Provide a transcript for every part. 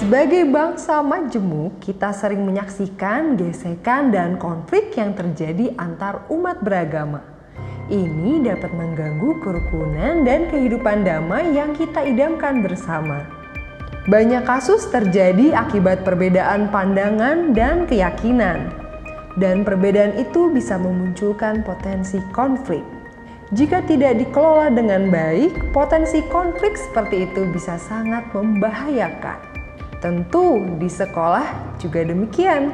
Sebagai bangsa majemuk, kita sering menyaksikan gesekan dan konflik yang terjadi antar umat beragama. Ini dapat mengganggu kerukunan dan kehidupan damai yang kita idamkan bersama. Banyak kasus terjadi akibat perbedaan pandangan dan keyakinan, dan perbedaan itu bisa memunculkan potensi konflik. Jika tidak dikelola dengan baik, potensi konflik seperti itu bisa sangat membahayakan. Tentu di sekolah juga demikian.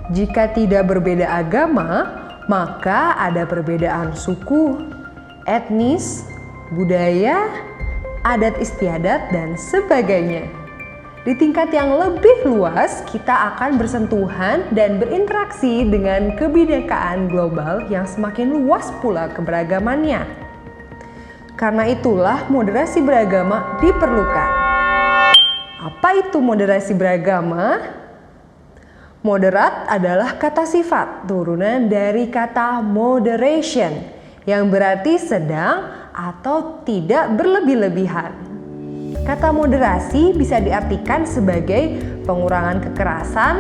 Jika tidak berbeda agama, maka ada perbedaan suku, etnis, budaya, adat istiadat, dan sebagainya. Di tingkat yang lebih luas, kita akan bersentuhan dan berinteraksi dengan kebinekaan global yang semakin luas pula keberagamannya. Karena itulah moderasi beragama diperlukan. Apa itu moderasi beragama? Moderat adalah kata sifat turunan dari kata moderation yang berarti sedang atau tidak berlebih-lebihan. Kata moderasi bisa diartikan sebagai pengurangan kekerasan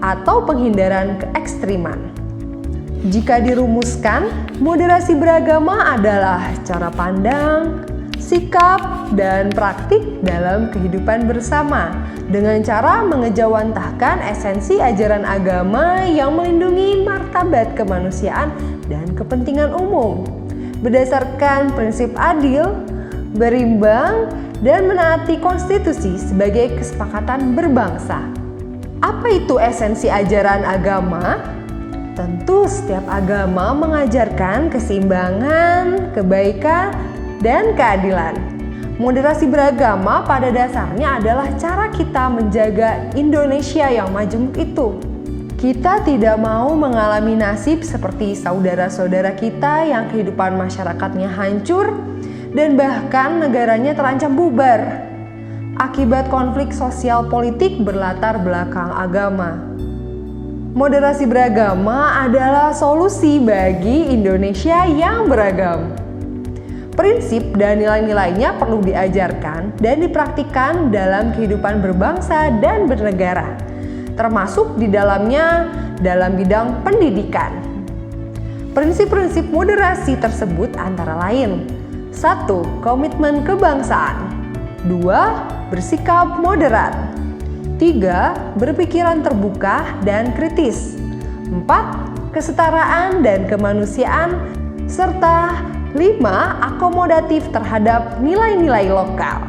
atau penghindaran keekstriman. Jika dirumuskan, moderasi beragama adalah cara pandang, sikap, dan praktik dalam kehidupan bersama dengan cara mengejawantahkan esensi ajaran agama yang melindungi martabat kemanusiaan dan kepentingan umum berdasarkan prinsip adil, berimbang, dan menaati konstitusi sebagai kesepakatan berbangsa. Apa itu esensi ajaran agama? Tentu setiap agama mengajarkan keseimbangan, kebaikan, dan keadilan. Moderasi beragama pada dasarnya adalah cara kita menjaga Indonesia yang majemuk itu. Kita tidak mau mengalami nasib seperti saudara-saudara kita yang kehidupan masyarakatnya hancur dan bahkan negaranya terancam bubar akibat konflik sosial politik berlatar belakang agama. Moderasi beragama adalah solusi bagi Indonesia yang beragam. Prinsip dan nilai-nilainya perlu diajarkan dan dipraktikkan dalam kehidupan berbangsa dan bernegara, termasuk di dalamnya dalam bidang pendidikan. Prinsip-prinsip moderasi tersebut antara lain: 1. Komitmen kebangsaan. 2. Bersikap moderat. 3. Berpikiran terbuka dan kritis. 4. Kesetaraan dan kemanusiaan. Serta 5. Akomodatif terhadap nilai-nilai lokal.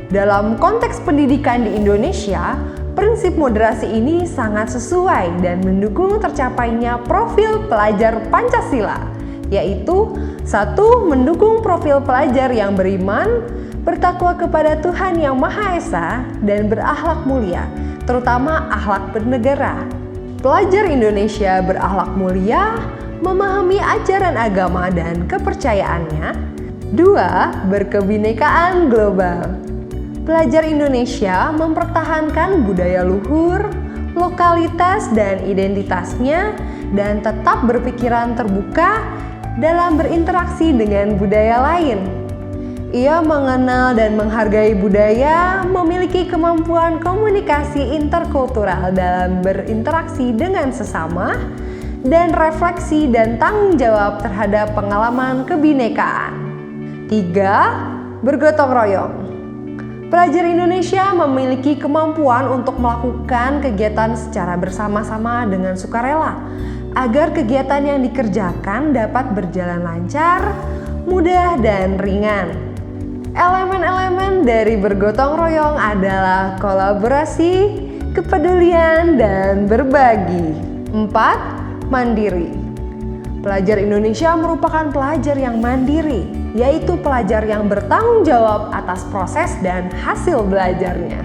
Dalam konteks pendidikan di Indonesia, prinsip moderasi ini sangat sesuai dan mendukung tercapainya profil pelajar Pancasila, yaitu 1. Mendukung profil pelajar yang beriman, bertakwa kepada Tuhan Yang Maha Esa, dan berakhlak mulia, terutama akhlak bernegara. Pelajar Indonesia berakhlak mulia, memahami ajaran agama dan kepercayaannya. 2. Berkebinekaan global. Pelajar Indonesia mempertahankan budaya luhur, lokalitas, dan identitasnya, dan tetap berpikiran terbuka dalam berinteraksi dengan budaya lain. Ia mengenal dan menghargai budaya, memiliki kemampuan komunikasi interkultural dalam berinteraksi dengan sesama, dan refleksi dan tanggung jawab terhadap pengalaman kebinekaan. 3. Bergotong royong. Pelajar Indonesia memiliki kemampuan untuk melakukan kegiatan secara bersama-sama dengan sukarela, agar kegiatan yang dikerjakan dapat berjalan lancar, mudah, dan ringan. Elemen-elemen dari bergotong royong adalah kolaborasi, kepedulian, dan berbagi. 4. Mandiri. Pelajar Indonesia merupakan pelajar yang mandiri, yaitu pelajar yang bertanggung jawab atas proses dan hasil belajarnya.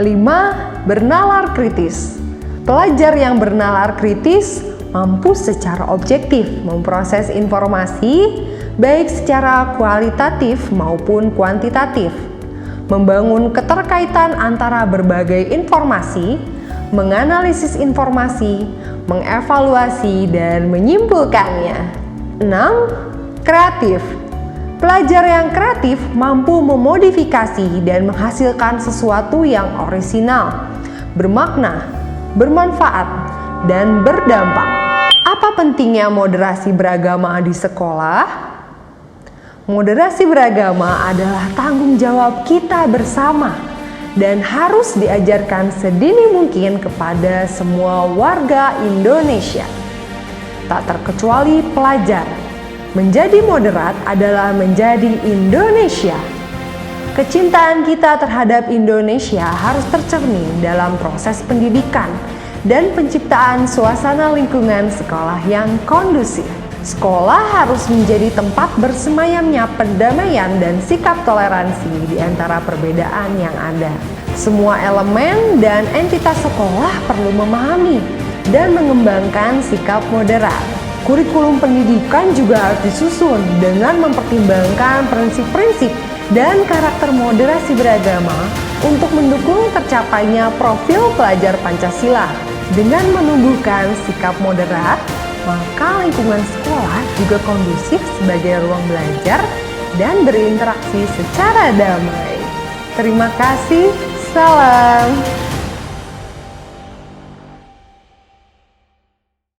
5. Bernalar kritis. Pelajar yang bernalar kritis mampu secara objektif memproses informasi, baik secara kualitatif maupun kuantitatif, membangun keterkaitan antara berbagai informasi, menganalisis informasi, mengevaluasi, dan menyimpulkannya. 6. Kreatif. Pelajar yang kreatif mampu memodifikasi dan menghasilkan sesuatu yang orisinal, bermakna, bermanfaat, dan berdampak. Apa pentingnya moderasi beragama di sekolah? Moderasi beragama adalah tanggung jawab kita bersama dan harus diajarkan sedini mungkin kepada semua warga Indonesia, tak terkecuali pelajar. Menjadi moderat adalah menjadi Indonesia. Kecintaan kita terhadap Indonesia harus tercermin dalam proses pendidikan dan penciptaan suasana lingkungan sekolah yang kondusif. Sekolah harus menjadi tempat bersemayamnya perdamaian dan sikap toleransi di antara perbedaan yang ada. Semua elemen dan entitas sekolah perlu memahami dan mengembangkan sikap moderat. Kurikulum pendidikan juga harus disusun dengan mempertimbangkan prinsip-prinsip dan karakter moderasi beragama untuk mendukung tercapainya profil pelajar Pancasila. Dengan menumbuhkan sikap moderat, maka lingkungan sekolah juga kondusif sebagai ruang belajar dan berinteraksi secara damai. Terima kasih, salam.